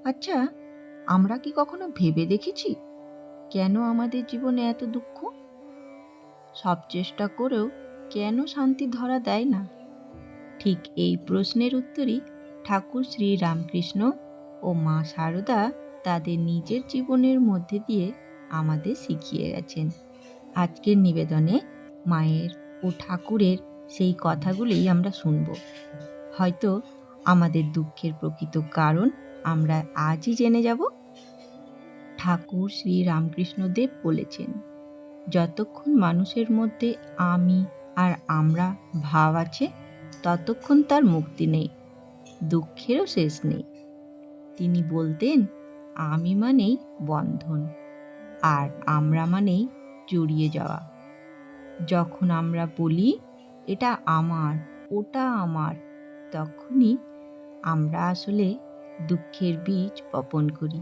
আচ্ছা, আমরা কি কখনো ভেবে দেখেছি কেন আমাদের জীবনে এত দুঃখ? সব চেষ্টা করেও কেন শান্তি ধরা দেয় না? ঠিক এই প্রশ্নের উত্তরই ঠাকুর শ্রী রামকৃষ্ণ ও মা শারদা তাদের নিজের জীবনের মধ্যে দিয়ে আমাদের শিখিয়ে গেছেন। আজকের নিবেদনে মায়ের ও ঠাকুরের সেই কথাগুলোই আমরা শুনব। হয়তো আমাদের দুঃখের প্রকৃত কারণ আমরা আজই জেনে যাব। ঠাকুর শ্রী রামকৃষ্ণদেব বলেছেন, যতক্ষণ মানুষের মধ্যে আমি আর আমরা ভাব আছে, ততক্ষণ তার মুক্তি নেই, দুঃখেরও শেষ নেই। তিনি বলতেন, আমি মানেই বন্ধন, আর আমরা মানেই জড়িয়ে যাওয়া। যখন আমরা বলি এটা আমার, ওটা আমার, তখনই আমরা আসলে দুঃখের বীজ বপন করি।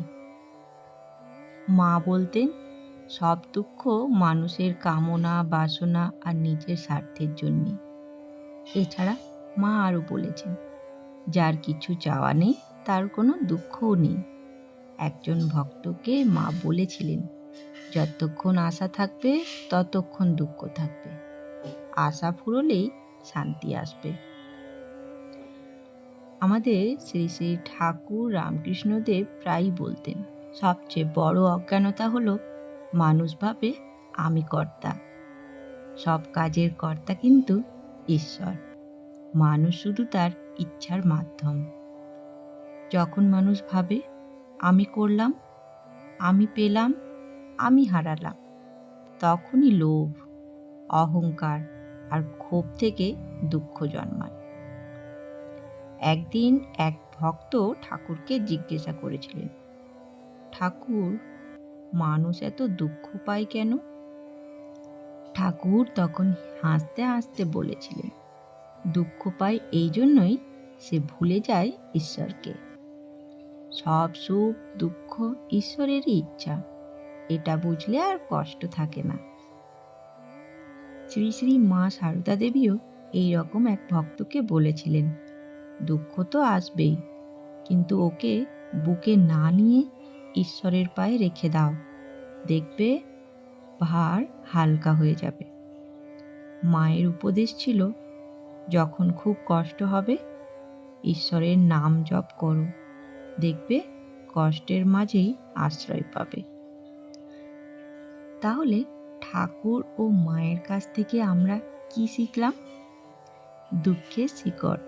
মা বলতেন, সব দুঃখ মানুষের কামনা, বাসনা আর নিজের স্বার্থের জন্যে। এছাড়া মা আরও বলেছেন, যার কিছু চাওয়া নেই তার কোনো দুঃখও নেই। একজন ভক্তকে মা বলেছিলেন, যতক্ষণ আশা থাকবে ততক্ষণ দুঃখ থাকবে, আশা ফুরলেই শান্তি আসবে। আমাদের শ্রী শ্রী ঠাকুর রামকৃষ্ণদেব প্রায়ই বলতেন, সবচেয়ে বড় অজ্ঞানতা হলো মানুষ ভাবে আমি কর্তা। সব কাজের কর্তা কিন্তু ঈশ্বর, মানুষ শুধু তার ইচ্ছার মাধ্যম। যখন মানুষ ভাবে আমি করলাম, আমি পেলাম, আমি হারালাম, তখনই লোভ, অহংকার আর ক্ষোভ থেকে দুঃখ জন্মায়। একদিন এক ভক্ত ঠাকুরকে জিজ্ঞাসা করেছিলেন, ঠাকুর, মানুষ এত দুঃখ পায় কেন? ঠাকুর তখন হাসতে হাসতে বলেছিলেন, দুঃখ পায় এই জন্যই সে ভুলে যায় ঈশ্বরকে। সব সুখ দুঃখ ঈশ্বরেরই ইচ্ছা, এটা বুঝলে আর কষ্ট থাকে না। শ্রী শ্রী মা শারদা দেবীও এইরকম এক ভক্তকে বলেছিলেন, দুঃখ তো আসবেই, কিন্তু ওকে বুকে না নিয়ে ঈশ্বরের পায়ে রেখে দাও, দেখবে ভার হালকা হয়ে যাবে। মায়ের উপদেশ ছিল, যখন খুব কষ্ট হবে ঈশ্বরের নাম জপ করো, দেখবে কষ্টের মাঝেই আশ্রয় পাবে। তাহলে ঠাকুর ও মায়ের কাছ থেকে আমরা কি শিখলাম? দুঃখের শিকড়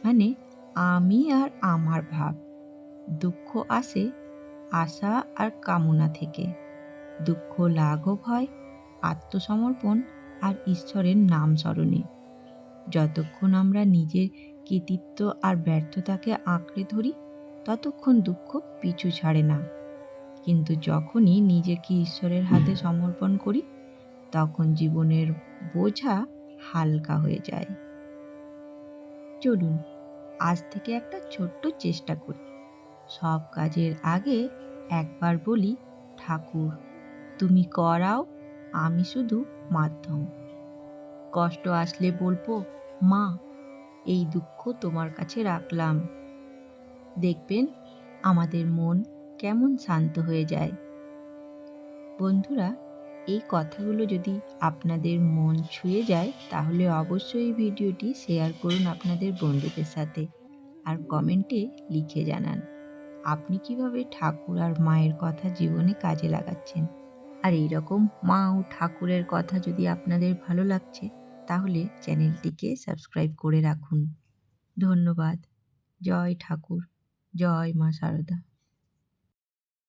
মানে আমি আর আমার ভাব। দুঃখ আসে আশা আর কামনা থেকে। দুঃখ লাঘব হয় আত্মসমর্পণ আর ঈশ্বরের নাম স্মরণে। যতক্ষণ আমরা নিজের কৃতিত্ব আর ব্যর্থতাকে আঁকড়ে ধরি, ততক্ষণ দুঃখ পিছু ছাড়ে না। কিন্তু যখনই নিজেকে ঈশ্বরের হাতে সমর্পণ করি, তখন জীবনের বোঝা হালকা হয়ে যায়। চলুন আজ থেকে একটা ছোট্ট চেষ্টা করি। সব কাজের আগে একবার বলি, ঠাকুর তুমি করাও, আমি শুধু মাধ্যম। কষ্ট আসলে বলবো, মা এই দুঃখ তোমার কাছে রাখলাম। দেখবেন আমাদের মন কেমন শান্ত হয়ে যায়। বন্ধুরা, এই কথাগুলো যদি আপনাদের মন ছুঁয়ে যায়, তাহলে অবশ্যই ভিডিওটি শেয়ার করুন আপনাদের বন্ধুদের সাথে, আর কমেন্টে লিখে জানান আপনি কিভাবে ঠাকুর আর মায়ের কথা জীবনে কাজে লাগাচ্ছেন। আর এইরকম মা ও ঠাকুরের কথা যদি আপনাদের ভালো লাগছে, তাহলে চ্যানেলটিকে সাবস্ক্রাইব করে রাখুন। ধন্যবাদ। জয় ঠাকুর, জয় মা শারদা।